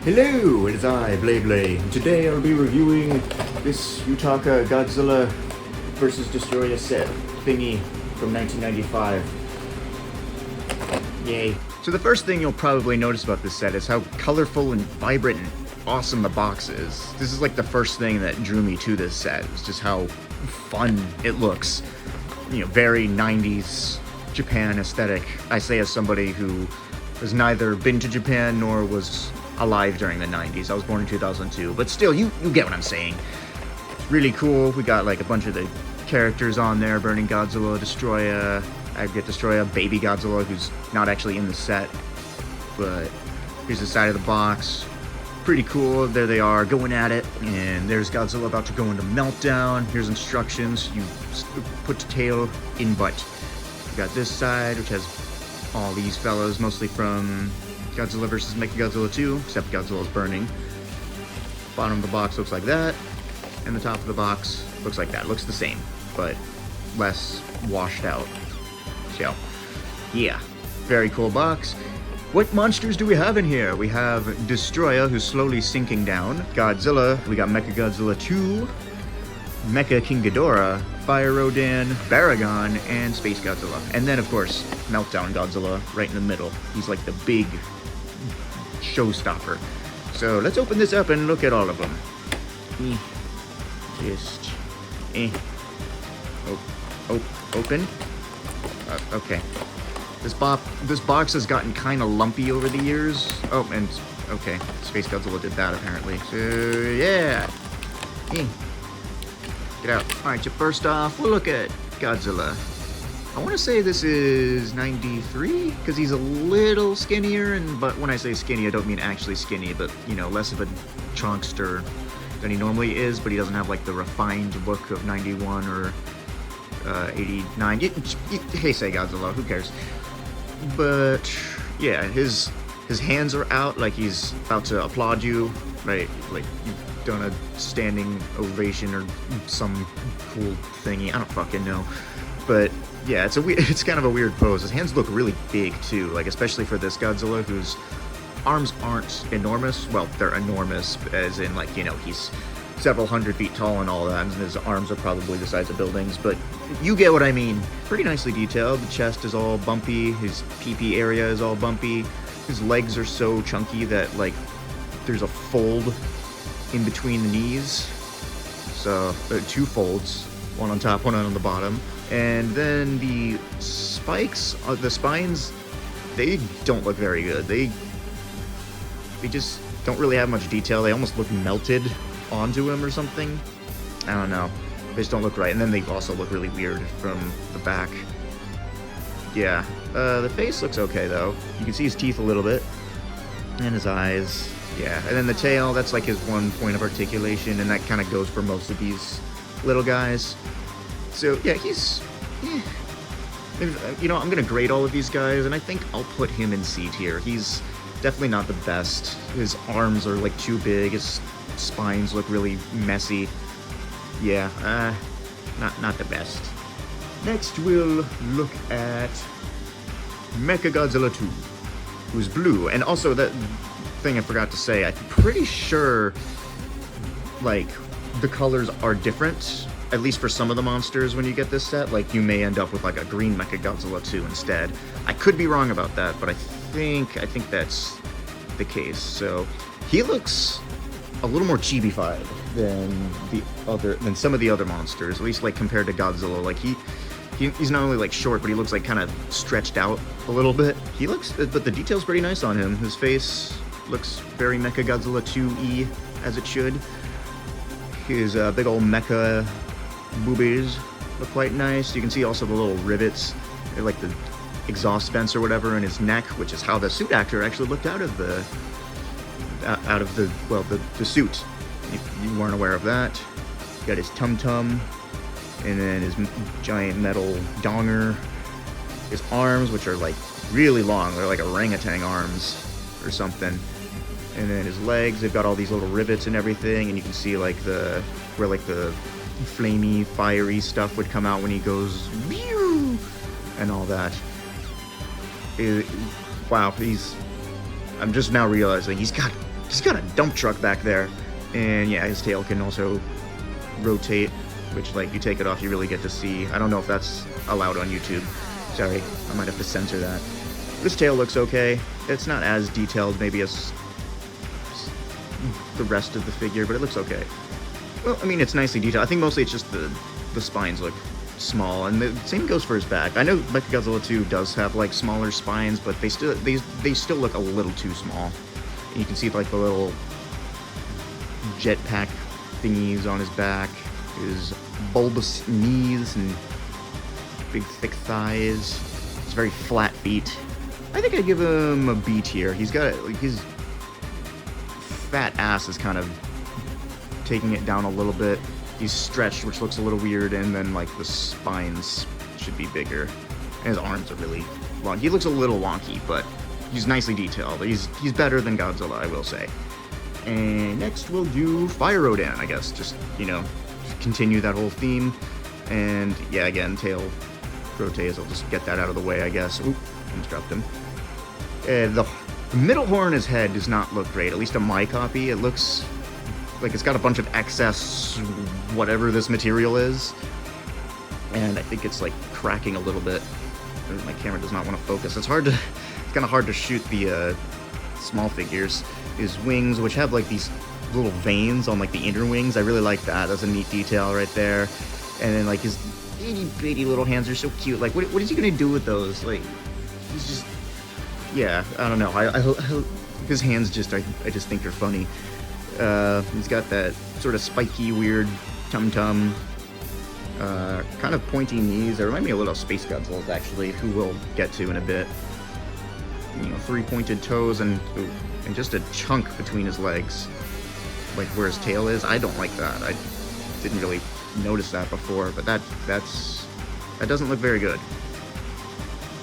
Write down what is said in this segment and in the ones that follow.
Hello, it is I, Blay. Today I'll be reviewing this Yutaka Godzilla vs. Destroyah set thingy from 1995. Yay. So the first thing you'll probably notice about this set is how colorful and vibrant and awesome the box is. This is like the first thing that drew me to this set. It's just how fun it looks. You know, very 90s Japan aesthetic. I say as somebody who has neither been to Japan nor was alive during the 90s. I was born in 2002, but still, you get what I'm saying. It's really cool. We got like a bunch of the characters on there: Burning Godzilla, Destroyah, Destroyah, Baby Godzilla, who's not actually in the set, but here's the side of the box. Pretty cool. There they are, going at it, and there's Godzilla about to go into meltdown. Here's instructions. You put the tail in butt. You got this side, which has all these fellows, mostly from Godzilla vs. Mechagodzilla 2, except Godzilla's burning. Bottom of the box looks like that, and the top of the box looks like that. Looks the same, but less washed out. So, yeah, very cool box. What monsters do we have in here? We have Destroyah, who's slowly sinking down. Godzilla, we got Mechagodzilla 2, Mecha King Ghidorah, Fire Rodan, Baragon, and Space Godzilla. And then, of course, Meltdown Godzilla right in the middle. He's like the big showstopper. So let's open this up and look at all of them. Open. Okay. This box has gotten kind of lumpy over the years. Oh, and okay, Space Godzilla did that apparently. So yeah. Get out. All right. So first off, we'll look at Godzilla. I want to say this is 93 because he's a little skinnier, but when I say skinny, I don't mean actually skinny, but you know, less of a chunkster than he normally is. But he doesn't have like the refined look of 91 or 89. Hey, say Godzilla, who cares? But yeah, his hands are out like he's about to applaud you, right? Like you've done a standing ovation or some cool thingy. I don't fucking know, but yeah, it's kind of a weird pose. His hands look really big too, like especially for this Godzilla, whose arms aren't enormous. Well, they're enormous, as in like, you know, he's several hundred feet tall and all that, and his arms are probably the size of buildings, but you get what I mean. Pretty nicely detailed. The chest is all bumpy, his PP area is all bumpy, his legs are so chunky that like there's a fold in between the knees, so two folds, one on top, one on the bottom. And then the spikes, the spines, they don't look very good. They just don't really have much detail. They almost look melted onto him or something. I don't know. They just don't look right. And then they also look really weird from the back. Yeah. The face looks okay though. You can see his teeth a little bit. And his eyes. Yeah. And then the tail, that's like his one point of articulation, and that kind of goes for most of these little guys. So yeah, he's, you know, I'm gonna grade all of these guys, and I think I'll put him in C tier. He's definitely not the best. His arms are like too big. His spines look really messy. Yeah, not the best. Next, we'll look at Mechagodzilla 2, who's blue, and also that thing I forgot to say. I'm pretty sure, like, the colors are different. At least for some of the monsters when you get this set, like you may end up with like a green Mechagodzilla 2 instead. I could be wrong about that, but I think that's the case. So he looks a little more chibi-fied than some of the other monsters, at least like compared to Godzilla. Like he's not only like short, but he looks like kind of stretched out a little bit. But the detail's pretty nice on him. His face looks very Mechagodzilla 2E, as it should. His big old mecha boobies look quite nice. You can see also the little rivets, like the exhaust vents or whatever in his neck, which is how the suit actor actually looked out of the suit. If you weren't aware of that. Got his tum-tum, and then his giant metal donger. His arms, which are like really long, they're like orangutan arms or something. And then his legs, they've got all these little rivets and everything, and you can see like where like the flamey, fiery stuff would come out when he goes and all that. Wow, I'm just now realizing he's got He's got a dump truck back there. And yeah, his tail can also rotate, which, like, you take it off, you really get to see. I don't know if that's allowed on YouTube. Sorry, I might have to censor that. This tail looks okay. It's not as detailed maybe as the rest of the figure, but it looks okay. Well, I mean, it's nicely detailed. I think mostly it's just the spines look small, and the same goes for his back. I know Mechagodzilla 2 does have, like, smaller spines, but they still look a little too small. And you can see, like, the little jetpack thingies on his back, his bulbous knees and big thick thighs. His very flat feet. I think I'd give him a B tier. He's got, like, his fat ass is kind of taking it down a little bit. He's stretched, which looks a little weird, and then, like, the spines should be bigger. And his arms are really long. He looks a little wonky, but he's nicely detailed. He's better than Godzilla, I will say. And next we'll do Fire Rodan, I guess. Just, you know, continue that whole theme. And yeah, again, tail rotates. I'll just get that out of the way, I guess. Oop, almost dropped him. The middle horn on his head does not look great, at least on my copy. It looks like it's got a bunch of excess whatever this material is. And I think it's, like, cracking a little bit. My camera does not want to focus. It's kind of hard to shoot the small figures. His wings, which have, like, these little veins on, like, the inner wings. I really like that. That's a neat detail right there. And then, like, his itty bitty little hands are so cute. Like, what is he gonna do with those? Like, he's just, yeah, I don't know. His hands just, I just think are funny. He's got that sort of spiky, weird tum-tum, kind of pointy knees. They remind me a little of Space Godzilla, actually, who we'll get to in a bit. You know, 3 pointed toes and just a chunk between his legs, like where his tail is. I don't like that. I didn't really notice that before, but that doesn't look very good.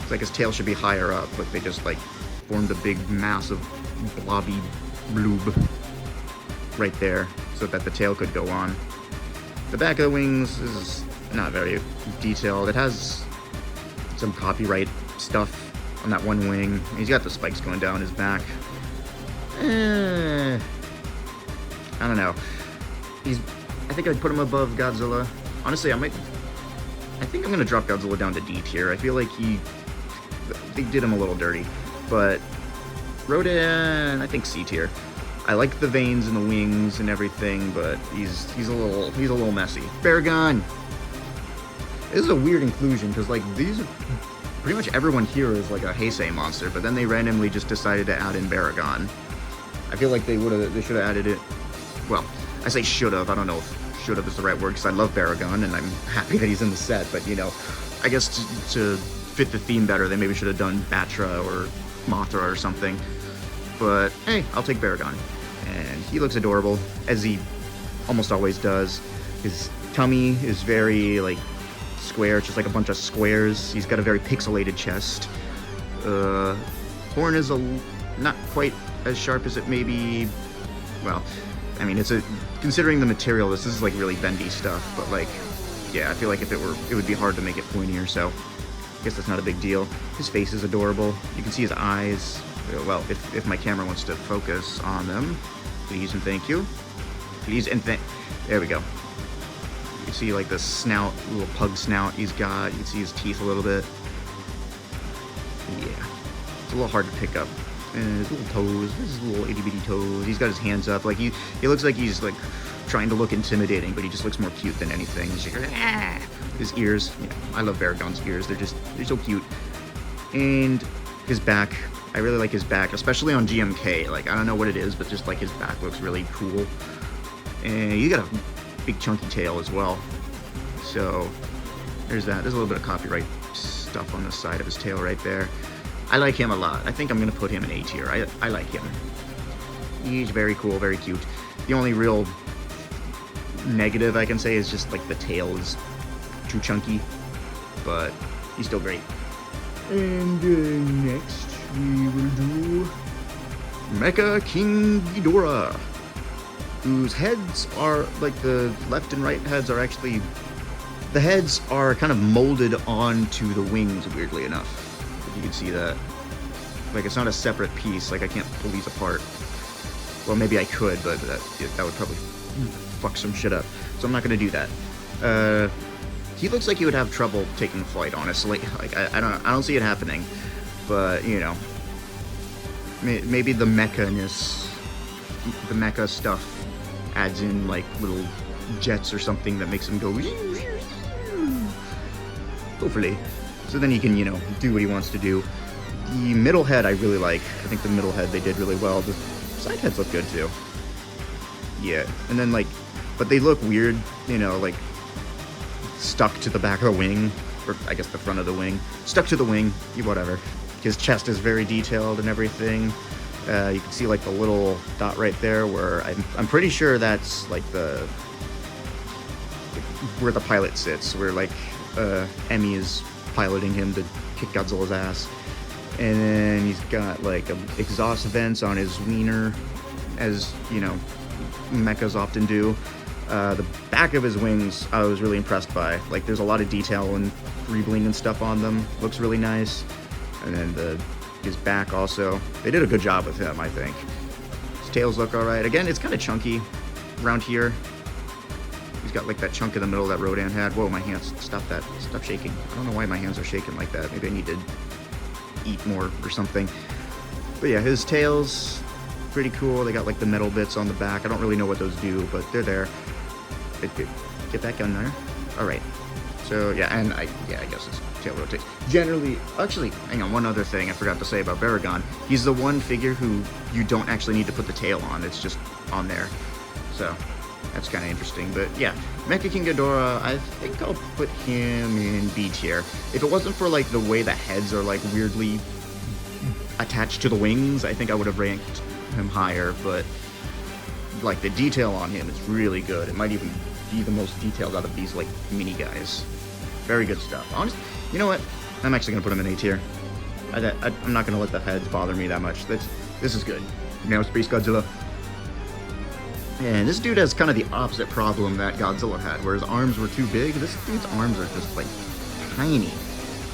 It's like his tail should be higher up, but they just, like, formed a big mass of blobby bloob right there so that the tail could go on. The back of the wings is not very detailed. It has some copyright stuff on that one wing. He's got the spikes going down his back. I don't know. I think I'd put him above Godzilla. Honestly, I think I'm gonna drop Godzilla down to D tier. I feel like they did him a little dirty. But Rodan, I think C tier. I like the veins and the wings and everything, but he's a little messy. Baragon. This is a weird inclusion because, like, these are pretty much everyone here is like a Heisei monster, but then they randomly just decided to add in Baragon. I feel like they should have added it. Well, I say should have. I don't know if should have is the right word because I love Baragon and I'm happy that he's in the set. But, you know, I guess to fit the theme better, they maybe should have done Batra or Mothra or something. But hey, I'll take Baragon. And he looks adorable, as he almost always does. His tummy is very, like, square, just like a bunch of squares. He's got a very pixelated chest. Horn is not quite as sharp as it may be. Well, I mean, considering the material, this is, like, really bendy stuff. But, like, yeah, I feel like it would be hard to make it pointier. So I guess that's not a big deal. His face is adorable. You can see his eyes. Well, if my camera wants to focus on them, please and thank you. Please and there we go. You can see, like, the snout, little pug snout he's got. You can see his teeth a little bit. Yeah, it's a little hard to pick up. And his little toes, his little itty bitty toes. He's got his hands up. Like, he looks like he's, like, trying to look intimidating, but he just looks more cute than anything. He's like, ah! His ears, you know, I love Baragon's ears. They're so cute. And his back. I really like his back, especially on GMK. Like, I don't know what it is, but just, like, his back looks really cool. And he's got a big chunky tail as well. So there's that. There's a little bit of copyright stuff on the side of his tail right there. I like him a lot. I think I'm going to put him in A tier. I like him. He's very cool, very cute. The only real negative I can say is just, like, the tail is too chunky. But he's still great. And next we will do Mecha King Ghidorah, whose heads are, like, the left and right heads are actually, the heads are kind of molded onto the wings, weirdly enough. If you can see that. Like, it's not a separate piece, like, I can't pull these apart. Well, maybe I could, but that would probably fuck some shit up. So I'm not gonna do that. He looks like he would have trouble taking flight, honestly. Like, I don't see it happening. But, you know, maybe the mecha-ness, the mecha stuff adds in, like, little jets or something that makes him go... Hopefully. So then he can, you know, do what he wants to do. The middle head I really like. I think the middle head they did really well. The side heads look good, too. Yeah. And then, like... But they look weird, you know, like... stuck to the back of the wing, or I guess the front of the wing, stuck to the wing, whatever. His chest is very detailed and everything. You can see like the little dot right there where I'm pretty sure that's like where the pilot sits, where like Emmy is piloting him to kick Godzilla's ass. And then he's got like exhaust vents on his wiener, as you know, mechas often do. The back of his wings, I was really impressed by. Like, there's a lot of detail and greebling and stuff on them. Looks really nice. And then his back also. They did a good job with him, I think. His tails look alright. Again, it's kind of chunky around here. He's got, like, that chunk in the middle that Rodan had. Whoa, my hands. Stop that. Stop shaking. I don't know why my hands are shaking like that. Maybe I need to eat more or something. But yeah, his tails, pretty cool. They got, like, the metal bits on the back. I don't really know what those do, but they're there. Get back on there. Alright. So, yeah, and I guess his tail rotates. Generally, actually, hang on, one other thing I forgot to say about Baragon. He's the one figure who you don't actually need to put the tail on. It's just on there. So, that's kind of interesting. But, yeah, Mecha King Ghidorah, I think I'll put him in B tier. If it wasn't for, like, the way the heads are, like, weirdly attached to the wings, I think I would have ranked him higher, but... like, the detail on him is really good. It might even be the most detailed out of these, like, mini guys. Very good stuff. Honestly, you know what? I'm actually going to put him in A tier. I'm not going to let the heads bother me that much. This is good. Now Space Godzilla. And this dude has kind of the opposite problem that Godzilla had, where his arms were too big. This dude's arms are just, like, tiny.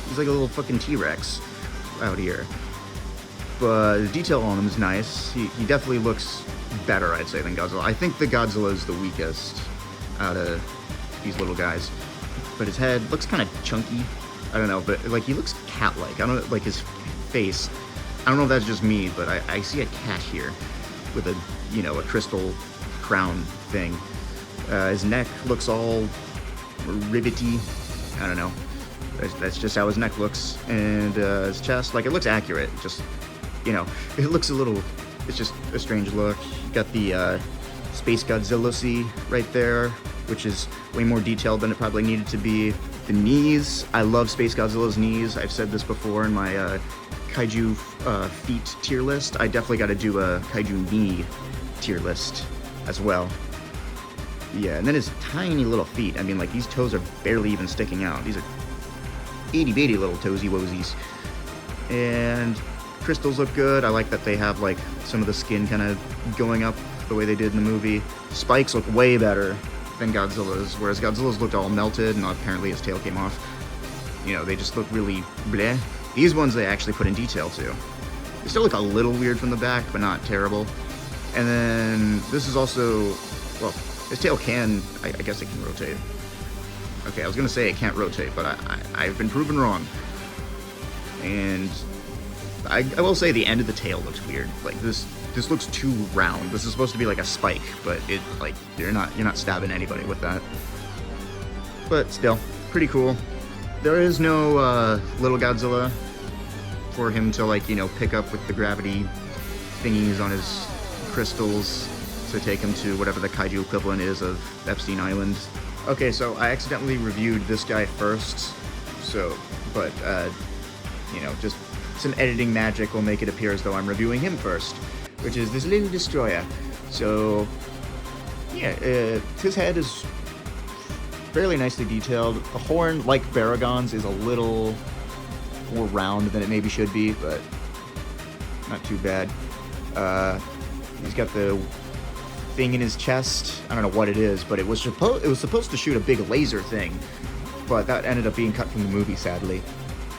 He's like a little fucking T-Rex out here. But the detail on him is nice. He definitely looks... better, I'd say, than Godzilla. I think the Godzilla is the weakest out of these little guys. But his head looks kind of chunky. I don't know, but like he looks cat-like. I don't know, like his face. I don't know if that's just me, but I see a cat here with a, you know, a crystal crown thing. His neck looks all rivety. I don't know. That's just how his neck looks. And his chest, like, it looks accurate. Just, you know, it looks a little... It's just a strange look. You got the Space Godzilla right there, which is way more detailed than it probably needed to be. The knees, I love Space Godzilla's knees. I've said this before in my kaiju feet tier list. I definitely got to do a kaiju knee tier list as well. Yeah, and then his tiny little feet. I mean, like, these toes are barely even sticking out. These are itty-bitty little toesy-woesies. And... crystals look good. I like that they have, like, some of the skin kind of going up the way they did in the movie. Spikes look way better than Godzilla's, whereas Godzilla's looked all melted, and apparently his tail came off. You know, they just look really bleh. These ones they actually put in detail, too. They still look a little weird from the back, but not terrible. And then, this is also... well, his tail can... I guess it can rotate. Okay, I was gonna say it can't rotate, but I've been proven wrong. And... I will say the end of the tail looks weird. Like, this looks too round. This is supposed to be like a spike, but it, like, you're not stabbing anybody with that. But still, pretty cool. There is no little Godzilla for him to, like, you know, pick up with the gravity thingies on his crystals to take him to whatever the kaiju equivalent is of Epstein Island. Okay, so I accidentally reviewed this guy first, so, but, you know, just some editing magic will make it appear as though I'm reviewing him first, which is this little Destroyah. So, yeah, his head is fairly nicely detailed. The horn, like Baragon's, is a little more round than it maybe should be, but not too bad. He's got the thing in his chest. I don't know what it is, but it was supposed to shoot a big laser thing, but that ended up being cut from the movie, sadly.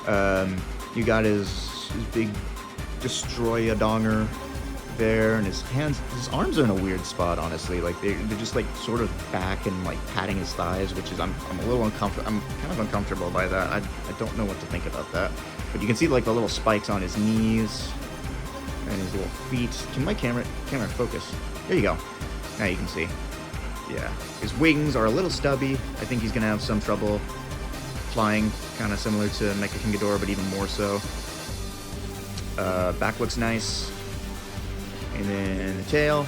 You got his big Destroyah donger there, and his arms are in a weird spot, honestly. Like they're just like sort of back and like patting his thighs, which is I'm a little uncomfortable. I'm kind of uncomfortable by that. I don't know what to think about that. But you can see like the little spikes on his knees and his little feet. Can my camera focus? There you go. Now you can see. Yeah, his wings are a little stubby. I think he's gonna have some trouble flying, kind of similar to Mecha King Ghidorah, but even more so. Back looks nice. And then the tail,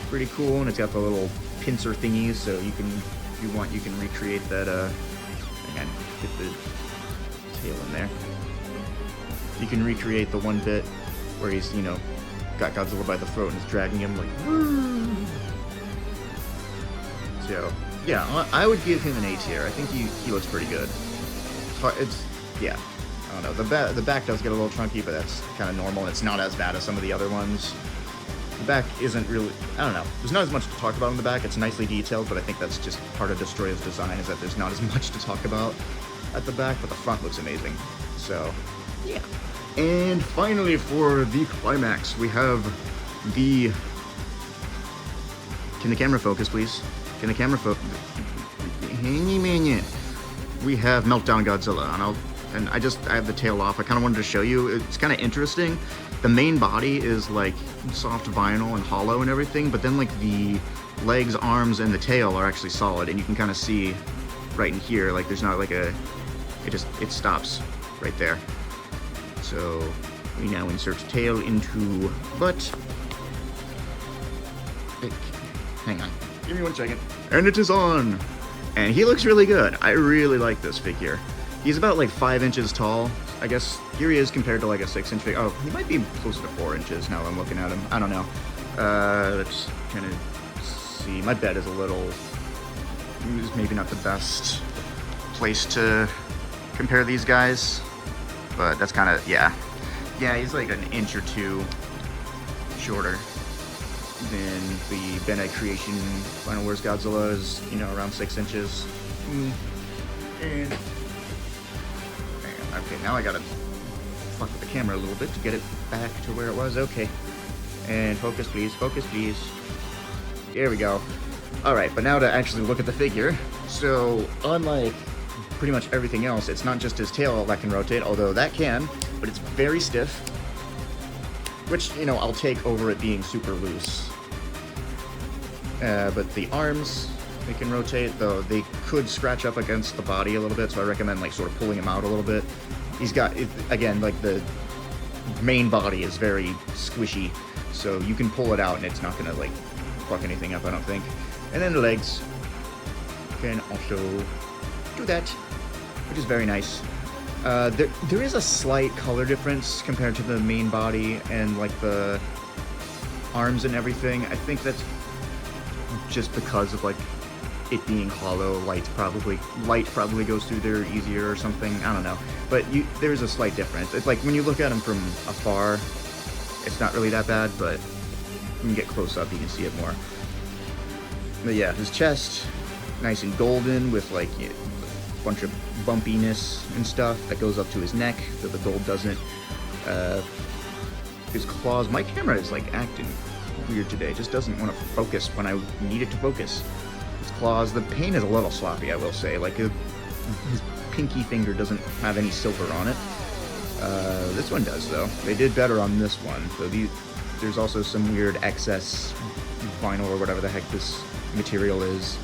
pretty cool, and it's got the little pincer thingies, so you can, if you want, you can recreate that, hang on, get the tail in there. You can recreate the one bit where he's, you know, got Godzilla by the throat and is dragging him like, woo! So, yeah, I would give him an A tier. I think he looks pretty good. Yeah. I don't know, the back does get a little chunky, but that's kind of normal. It's not as bad as some of the other ones. The back isn't really, I don't know, there's not as much to talk about in the back. It's nicely detailed, but I think that's just part of Destroyah's design, is that there's not as much to talk about at the back, but the front looks amazing. So, yeah. And finally, for the climax, we have the... Can the camera focus, please? Can the camera focus? We have Meltdown Godzilla, and I have the tail off. I kind of wanted to show you. It's kind of interesting. The main body is like soft vinyl and hollow and everything, but then like the legs, arms, and the tail are actually solid, and you can kind of see right in here, like there's not like a, it stops right there. So we now insert tail into butt. Hang on, give me 1 second. And it is on! And he looks really good. I really like this figure. He's about like 5 inches tall. I guess here he is compared to like a 6-inch figure. Oh, he might be closer to 4 inches now that I'm looking at him. I don't know. Let's kind of see. My bed is a little, maybe not the best place to compare these guys, but that's kind of, yeah. Yeah, he's like 1 inch or 2 shorter than the Bandai Creation Final Wars Godzilla is, you know, around 6 inches. And okay, now I gotta fuck with the camera a little bit to get it back to where it was. Okay. And focus, please. Focus, please. There we go. Alright, but now to actually look at the figure. So, unlike pretty much everything else, it's not just his tail that can rotate, although that can, but it's very stiff. Which, you know, I'll take over it being super loose. But the arms, they can rotate, though they could scratch up against the body a little bit, so I recommend like sort of pulling him out a little bit. He's got, again, like the main body is very squishy, so you can pull it out and it's not gonna like fuck anything up, I don't think. And then the legs can also do that, which is very nice. There is a slight color difference compared to the main body and like the arms and everything. I think that's just because of like it being hollow. Light probably goes through there easier or something. I don't know, but there's a slight difference. It's like when you look at them from afar, it's not really that bad, but when you get close up, you can see it more. But yeah, his chest, nice and golden with like a bunch of bumpiness and stuff that goes up to his neck that the gold doesn't. His claws, my camera is like acting weird today. It just doesn't want to focus when I need it to focus. His claws, the paint is a little sloppy, I will say. Like his pinky finger doesn't have any silver on it. This one does though. They did better on this one. So there's also some weird excess vinyl or whatever the heck this material is.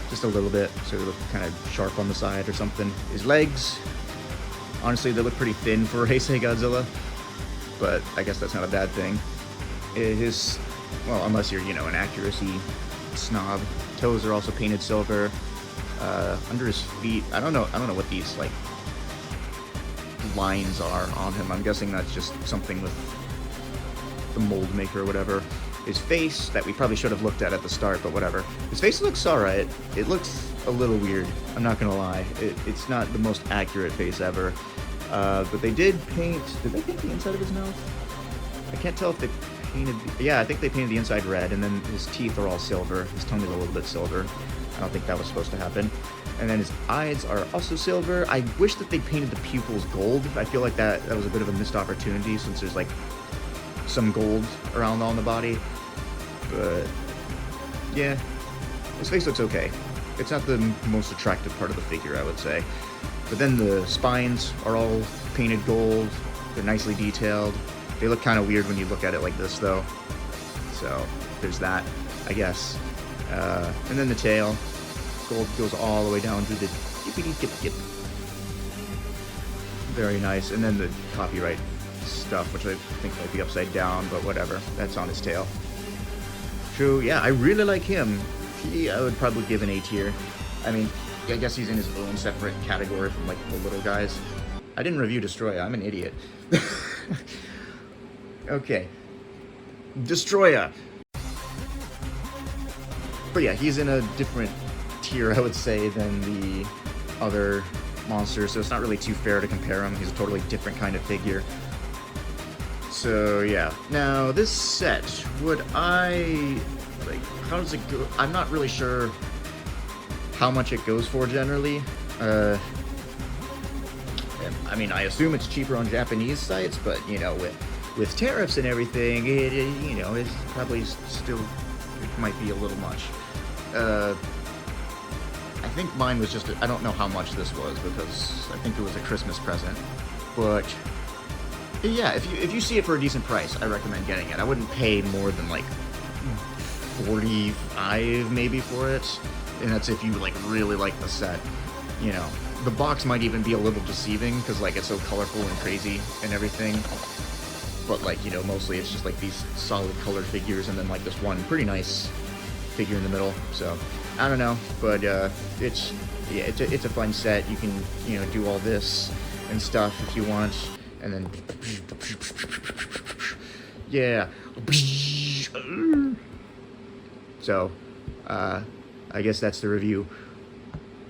Just a little bit, so they look kind of sharp on the side or something. His legs, honestly, they look pretty thin for Heisei Godzilla, but I guess that's not a bad thing. Well, unless you're, you know, an accuracy snob. Toes are also painted silver. Under his feet, I don't know what these like lines are on him. I'm guessing that's just something with the mold maker or whatever. His face, that we probably should have looked at the start, but whatever. His face looks alright. It looks a little weird, I'm not gonna lie. It's not the most accurate face ever. But they did paint the inside of his mouth? I can't tell if they painted, yeah, I think they painted the inside red, and then his teeth are all silver. His tongue is a little bit silver. I don't think that was supposed to happen. And then his eyes are also silver. I wish that they painted the pupils gold. I feel like that was a bit of a missed opportunity, since there's like some gold around on the body. But yeah, his face looks okay. It's not the most attractive part of the figure, I would say. But then the spines are all painted gold. They're nicely detailed. They look kind of weird when you look at it like this, though. So there's that, I guess. And then the tail. Gold goes all the way down to the yippity-gip-gip. Very nice. And then the copyright stuff, which I think might be upside down, but whatever. That's on his tail. So yeah, I really like him. I would probably give an A tier. I mean, I guess he's in his own separate category from like the little guys. I didn't review Destroyah. I'm an idiot. Okay. Destroyah. But yeah, he's in a different tier, I would say, than the other monsters, so it's not really too fair to compare him. He's a totally different kind of figure. So yeah. Now, this set, would I... like, how does it go? I'm not really sure how much it goes for generally. I mean, I assume it's cheaper on Japanese sites, but, you know, with tariffs and everything, it you know, it's probably still, it might be a little much. I think mine was just, I don't know how much this was, because I think it was a Christmas present, but yeah, if you see it for a decent price, I recommend getting it. I wouldn't pay more than like $45 maybe for it, and that's if you like really like the set. You know, the box might even be a little deceiving because like it's so colorful and crazy and everything, but like, you know, mostly it's just like these solid colored figures and then like this one pretty nice figure in the middle. So I don't know, but it's a fun set. You can, you know, do all this and stuff if you want, and then yeah. So I guess that's the review.